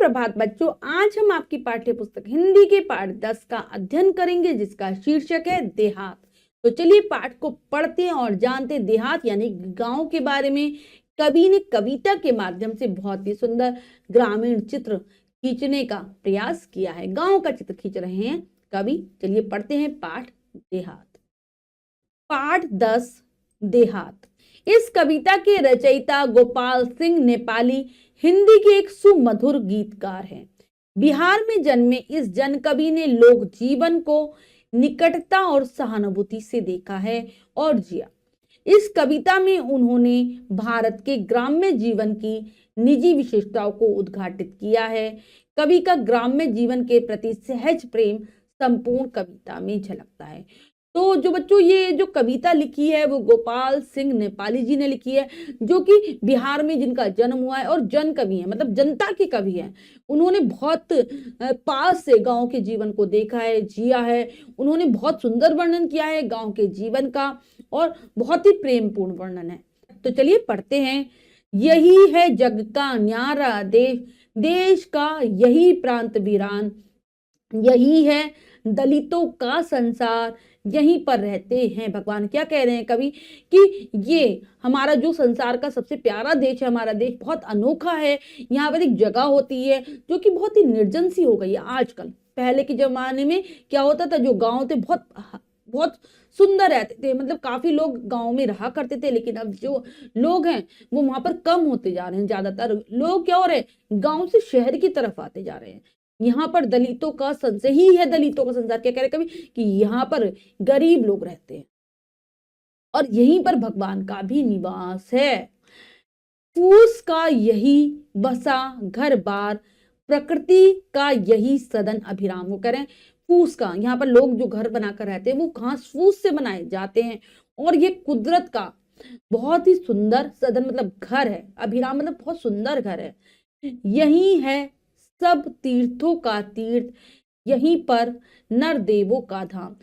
सुप्रभात बच्चों, आज हम आपकी पाठ्य पुस्तक हिंदी के पाठ 10 का अध्ययन करेंगे जिसका शीर्षक है देहात। तो चलिए पाठ को पढ़ते हैं और जानते हैं देहात यानी गांव के बारे में। कवि ने कविता के माध्यम से बहुत ही सुंदर ग्रामीण चित्र खींचने का प्रयास किया है। गांव का चित्र खींच रहे हैं कवि। चलिए पढ़ते हैं पाठ देहात। पाठ 10 देहात। इस कविता के रचयिता गोपाल सिंह नेपाली हिंदी के एक सुमधुर गीतकार हैं। बिहार में जन्मे इस जन कवि ने लोक जीवन को निकटता और सहानुभूति से देखा है और जिया। इस कविता में उन्होंने भारत के ग्राम्य जीवन की निजी विशेषताओं को उद्घाटित किया है। कवि का ग्राम्य जीवन के प्रति सहज प्रेम संपूर्ण कविता में झलकता है। तो जो बच्चों ये जो कविता लिखी है वो गोपाल सिंह नेपाली जी ने लिखी है, जो कि बिहार में जिनका जन्म हुआ है और जन कवि है, मतलब जनता के कवि हैं। उन्होंने बहुत पास से गांव के जीवन को देखा है, जिया है। उन्होंने बहुत सुंदर वर्णन किया है गांव के जीवन का और बहुत ही प्रेमपूर्ण वर्णन है। तो चलिए पढ़ते हैं। यही है जग का न्यारा देश, देश का यही प्रांत वीरान, यही है दलितों का संसार, यहीं पर रहते हैं भगवान। क्या कह रहे हैं कवि कि ये हमारा जो संसार का सबसे प्यारा देश है, हमारा देश बहुत अनोखा है। यहाँ पर एक जगह होती है जो कि बहुत ही निर्जन सी हो गई है आजकल। पहले के जमाने में क्या होता था, जो गांव थे बहुत बहुत सुंदर रहते थे, मतलब काफी लोग गांव में रहा करते थे। लेकिन अब जो लोग हैं वो वहां पर कम होते जा रहे हैं। ज्यादातर लोग क्या हो रहे हैं, गांव से शहर की तरफ आते जा रहे हैं। यहाँ पर दलितों का संसार ही है, दलितों का संसार। क्या कह रहे कवि कि यहाँ पर गरीब लोग रहते हैं और यहीं पर भगवान का भी निवास है। फूस का यही बसा घर बार, प्रकृति का यही सदन अभिराम। वो कह रहे हैं फूस का, यहाँ पर लोग जो घर बनाकर रहते हैं वो घास फूस से बनाए जाते हैं और ये कुदरत का बहुत ही सुंदर सदन मतलब घर है। अभिराम मतलब बहुत सुंदर घर है। यही है सब तीर्थों का तीर्थ, यहीं पर नर देवों का धाम।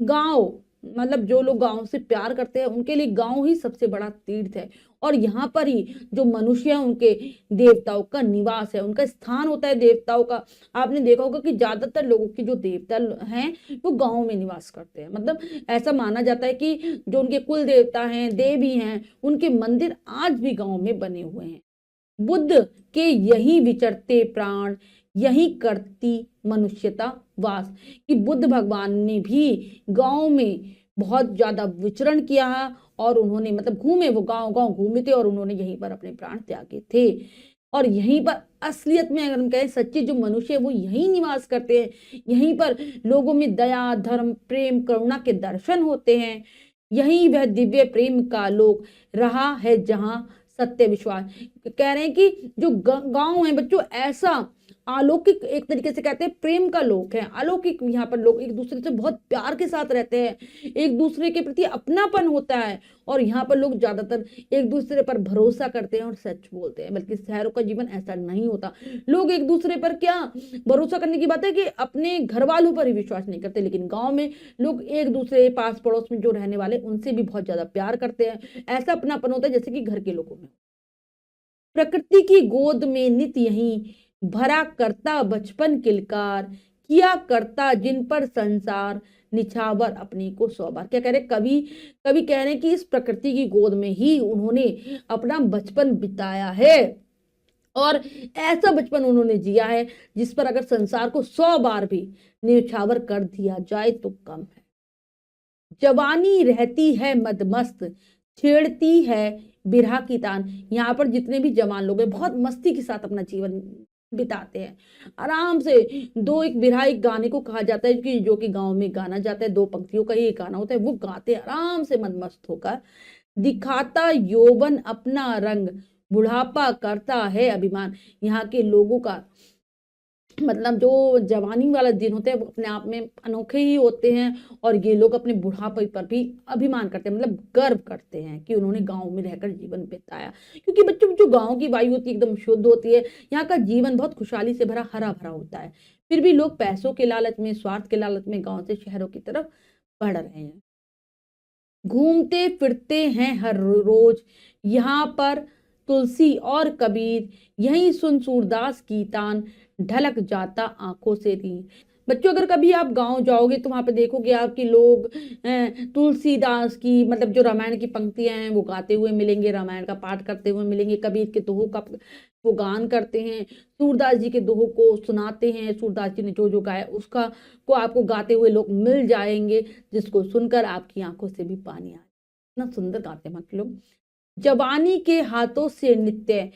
गांव मतलब जो लोग गांव से प्यार करते हैं उनके लिए गांव ही सबसे बड़ा तीर्थ है और यहाँ पर ही जो मनुष्य है उनके देवताओं का निवास है, उनका स्थान होता है देवताओं का। आपने देखा होगा कि ज्यादातर लोगों के जो देवता हैं वो गांव में निवास करते हैं। मतलब ऐसा माना जाता है कि जो उनके कुल देवता हैं, देवी हैं, उनके मंदिर आज भी गांव में बने हुए हैं। बुद्ध के यही विचरते प्राण, यही करती मनुष्यता वास। कि बुद्ध भगवान ने भी गांव में बहुत ज्यादा विचरण किया है और उन्होंने मतलब घूमे, वो गांव गांव घूमे थे और उन्होंने यहीं पर अपने प्राण त्यागे थे। और यहीं पर असलियत में अगर हम कहें सच्चे जो मनुष्य है वो यहीं निवास करते हैं। यहीं पर लोगों में दया, धर्म, प्रेम, करुणा के दर्शन होते हैं। यही वह दिव्य प्रेम का लोक रहा है जहां सत्य विश्वास। कह रहे हैं कि जो गांव है बच्चों ऐसा अलौकिक, एक तरीके से कहते हैं प्रेम का लोक है, अलौकिक। यहाँ पर लोग एक दूसरे से बहुत प्यार के साथ रहते हैं, एक दूसरे के प्रति अपनापन होता है और यहाँ पर लोग ज्यादातर एक दूसरे पर भरोसा करते हैं और सच बोलते हैं। बल्कि शहरों का जीवन ऐसा नहीं होता। लोग एक दूसरे पर क्या भरोसा करने की बात है कि अपने घर वालों पर ही विश्वास नहीं करते, लेकिन गाँव में लोग एक दूसरे पास पड़ोस में जो रहने वाले उनसे भी बहुत ज्यादा प्यार करते हैं। ऐसा अपनापन होता है जैसे कि घर के लोगों में। प्रकृति की गोद में नित यही भरा करता बचपन किलकार, किया करता जिन पर संसार निछावर अपने को 100 बार। क्या कह रहे कवि कह रहे हैं कि इस प्रकृति की गोद में ही उन्होंने अपना बचपन बिताया है और ऐसा बचपन उन्होंने जिया है जिस पर अगर संसार को 100 बार भी निछावर कर दिया जाए तो कम है। जवानी रहती है मदमस्त, छेड़ती है बिरहा की तान। यहाँ पर जितने भी जवान लोग हैं बहुत मस्ती के साथ अपना जीवन बिताते हैं, आराम से। दो एक बिरहा एक गाने को कहा जाता है कि जो कि गांव में गाना जाता है, 2 पंक्तियों का ही एक गाना होता है, वो गाते आराम से मदमस्त होकर। दिखाता यौवन अपना रंग, बुढ़ापा करता है अभिमान। यहाँ के लोगों का मतलब जो जवानी वाला दिन होते हैं वो अपने आप में अनोखे ही होते हैं और ये लोग अपने बुढ़ापे पर भी अभिमान करते हैं, मतलब गर्व करते हैं कि उन्होंने गांव में रहकर जीवन बिताया। क्योंकि बच्चों जो गांव की वायु होती है एकदम शुद्ध होती है, यहाँ का जीवन बहुत खुशहाली से भरा हरा भरा होता है। फिर भी लोग पैसों के लालच में, स्वार्थ के लालच में गाँव से शहरों की तरफ बढ़ रहे हैं। घूमते फिरते हैं हर रोज यहाँ पर तुलसी और कबीर, यही सुन सूरदास की तान, ढलक जाता आंखों से नीर। बच्चों, अगर कभी आप गांव जाओगे तो वहां पे देखोगे आपकी लोग तुलसीदास की, मतलब जो रामायण की पंक्तियां हैं वो गाते हुए मिलेंगे, रामायण का पाठ करते हुए मिलेंगे, कबीर के दोहों का वो गान करते हैं, सूरदास जी के दोहों को सुनाते हैं, सूरदास जी ने जो जो गाया उसका को आपको गाते हुए लोग मिल जाएंगे, जिसको सुनकर आपकी आंखों से भी पानी आए। इतना सुंदर गाते हैं मतलब। जवानी के हाथों से नित्य,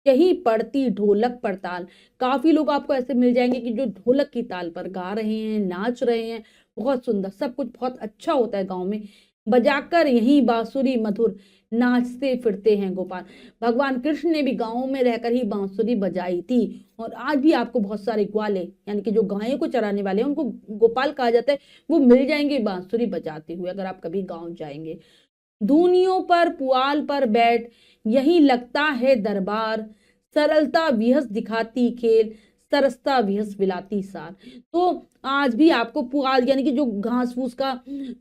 यही पड़ती ढोलक पर ताल। काफी लोग आपको ऐसे मिल जाएंगे कि जो ढोलक की ताल पर गा रहे हैं, नाच रहे हैं, बहुत सुंदर, सब कुछ बहुत अच्छा होता है गांव में। बजाकर यही बांसुरी मधुर, नाचते फिरते हैं गोपाल। भगवान कृष्ण ने भी गांव में रहकर ही बांसुरी बजाई थी, और आज भी आपको बहुत सारे ग्वाले, यानी कि जो गायों को चराने वाले हैं, उनको गोपाल कहा जाता है, वो मिल जाएंगे बांसुरी बजाते हुए अगर आप कभी गाँव जाएंगे। धूनियों पर पुआल पर बैठ, यही लगता है दरबार, सरलता विहस दिखाती खेल, सरसता विहस विलाती सार। तो आज भी आपको पुआल, यानी कि जो घास फूस का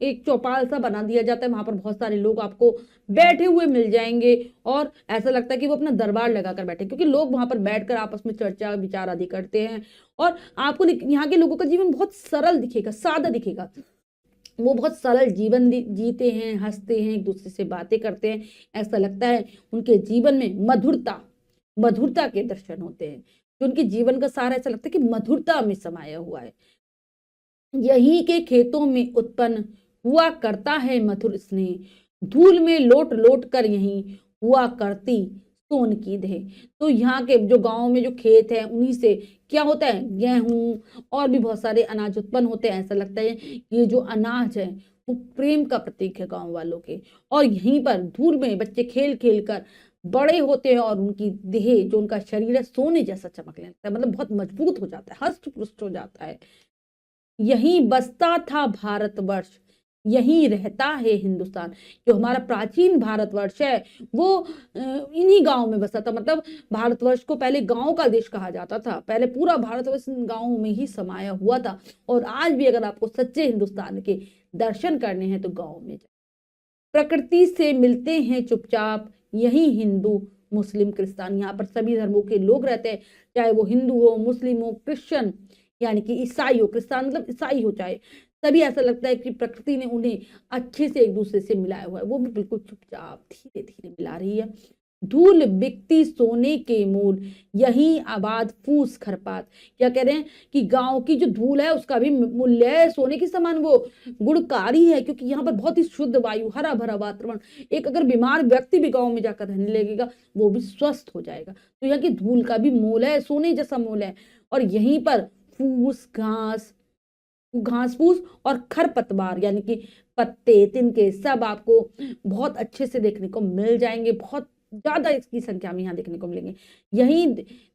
एक चौपाल सा बना दिया जाता है, वहां पर बहुत सारे लोग आपको बैठे हुए मिल जाएंगे, और ऐसा लगता है कि वो अपना दरबार लगाकर बैठे, क्योंकि लोग वहां पर बैठकर आपस में चर्चा विचार आदि करते हैं। और आपको यहाँ के लोगों का जीवन बहुत सरल दिखेगा, सादा दिखेगा। वो बहुत सरल जीवन जीते हैं, हंसते हैं, एक दूसरे से बातें करते हैं, ऐसा लगता है उनके जीवन में मधुरता के दर्शन होते हैं। जो उनके जीवन का सार, ऐसा लगता है कि मधुरता में समाया हुआ है। यही के खेतों में उत्पन्न हुआ करता है मधुर स्नेह, धूल में लोट लोट कर यही हुआ करती सोन की दे। तो यहाँ के जो गांव में जो खेत है, उन्हीं से क्या होता है, गेहूं और भी बहुत सारे अनाज उत्पन्न होते हैं। ऐसा लगता है ये जो अनाज है वो प्रेम का प्रतीक है गांव वालों के। और यहीं पर धूल में बच्चे खेल खेल कर बड़े होते हैं, और उनकी देह, जो उनका शरीर है, सोने जैसा चमकने लगता है, मतलब बहुत मजबूत हो जाता है, हष्ट पुष्ट हो जाता है। यहीं बसता था भारतवर्ष, यहीं रहता है हिंदुस्तान। जो हमारा प्राचीन भारतवर्ष है वो इन्हीं गांव में बसा था। मतलब भारतवर्ष को पहले गांव का देश कहा जाता था, पहले पूरा भारतवर्ष गांव में ही समाया हुआ था। और आज भी अगर आपको सच्चे हिंदुस्तान के दर्शन करने हैं तो गांव में जाए। प्रकृति से मिलते हैं चुपचाप, यही हिंदू मुस्लिम क्रिस्तान, यहाँ पर सभी धर्मों के लोग रहते हैं, चाहे वो हिंदू हो, मुस्लिम हो, क्रिश्चियन यानी कि ईसाई हो, क्रिस्तान मतलब ईसाई हो, चाहे तभी ऐसा लगता है कि प्रकृति ने उन्हें अच्छे से एक दूसरे से मिलाया हुआ है। वो भी बिल्कुल चुपचाप धीरे धीरे मिला रही है। धूल बिकती सोने के मूल, यही आबाद फूस खरपात। क्या कह रहे हैं कि गांव की जो धूल है उसका भी मूल्य है सोने के समान, वो गुणकारी है, क्योंकि यहाँ पर बहुत ही शुद्ध वायु, हरा भरा वातावरण। एक अगर बीमार व्यक्ति भी गांव में जाकर रहने लगेगा वो भी स्वस्थ हो जाएगा। तो यहाँ की धूल का भी मोल है, सोने जैसा मोल है। और यहीं पर फूस, घास फूस और खरपतवार, यानी कि पत्ते, तिनके, सब आपको बहुत अच्छे से देखने को मिल जाएंगे, बहुत ज्यादा इसकी संख्या में यहाँ देखने को मिलेंगे। यही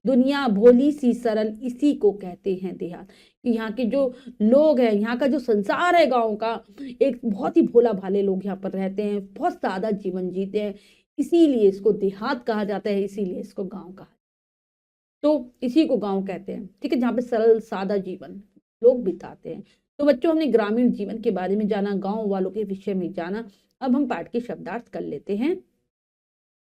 दुनिया भोली सी सरल, इसी को कहते हैं देहात। कि यहाँ के जो लोग हैं, यहाँ का जो संसार है गांव का, एक बहुत ही भोला भाले लोग यहाँ पर रहते हैं, बहुत सादा जीवन जीते हैं, इसीलिए इसको देहात कहा जाता है, इसीलिए इसको गांव कहा। तो इसी को गांव कहते हैं, ठीक है, जहाँ पे सरल सादा जीवन लोग बिताते हैं। तो बच्चों, हमने ग्रामीण जीवन के बारे में जाना, गांव वालों के विषय में जाना। अब हम पाठ के शब्दार्थ कर लेते हैं।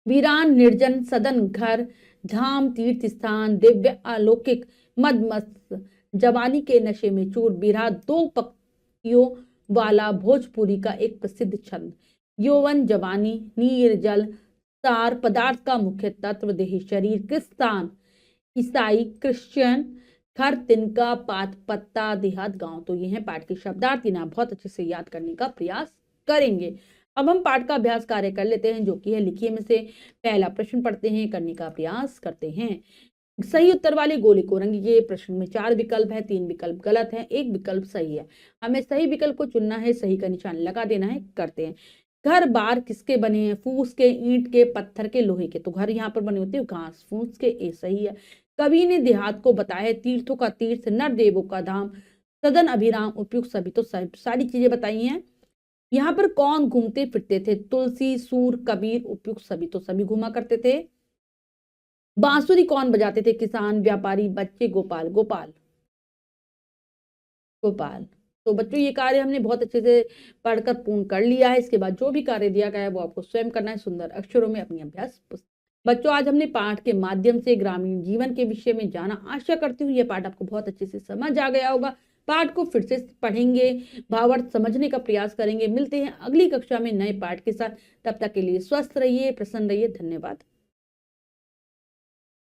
वीरान निर्जन सदन घर, धाम तीर्थ स्थान, दिव्य अलौकिक मदमस्त, जवानी के नशे में चूर, बिरहा दो पंक्तियों वाला भोजपुरी का एक प्रसिद्ध छंद। यौवन जवानी, नीर जल, सार पदार्थ का मुख्य तत्व, देह शरीर, क्रिस्तान ईसाई, क्रिश्चियन, खर, तिनका, पात, पत्ता, देहात, गांव। तो ये है पाठ के शब्दार्थ, इन्हें पाठ अच्छे से याद करने का प्रयास करेंगे। अब हम पाठ का अभ्यास कार्य कर लेते हैं, जो कि है लिखिए में से पहला प्रश्न पढ़ते हैं, करने का प्रयास करते हैं। सही उत्तर वाले गोले को रंगिए। प्रश्न में 4 विकल्प है, 3 विकल्प गलत है, 1 विकल्प सही है। हमें सही विकल्प को चुनना है, सही का निशान लगा देना है। करते हैं। घर बार किसके बने हैं? फूस के, ईंट के, पत्थर के, लोहे के। तो घर यहाँ पर बने होते हैं घास फूस के, ए सही है। कवि ने देहात को बताया तीर्थों का तीर्थ, नर देवों का धाम, सदन अभिराम, उपयुक्त सभी। तो सारी चीजें बताई हैं। यहाँ पर कौन घूमते फिरते थे? तुलसी, सूर, कबीर, उपयुक्त सभी। तो सभी घूमा करते थे। बांसुरी कौन बजाते थे? किसान, व्यापारी, बच्चे, गोपाल। तो बच्चों, ये कार्य हमने बहुत अच्छे से पढ़कर पूर्ण कर लिया है। इसके बाद जो भी कार्य दिया गया है वो आपको स्वयं करना है, सुंदर अक्षरों में अपनी अभ्यास पुस्तक बच्चों, आज हमने पाठ के माध्यम से ग्रामीण जीवन के विषय में जाना। आशा करती हूँ यह पाठ आपको बहुत अच्छे से समझ आ गया होगा। पाठ को फिर से पढ़ेंगे, भावार्थ समझने का प्रयास करेंगे। मिलते हैं अगली कक्षा में नए पाठ के साथ। तब तक के लिए स्वस्थ रहिए, प्रसन्न रहिए। धन्यवाद।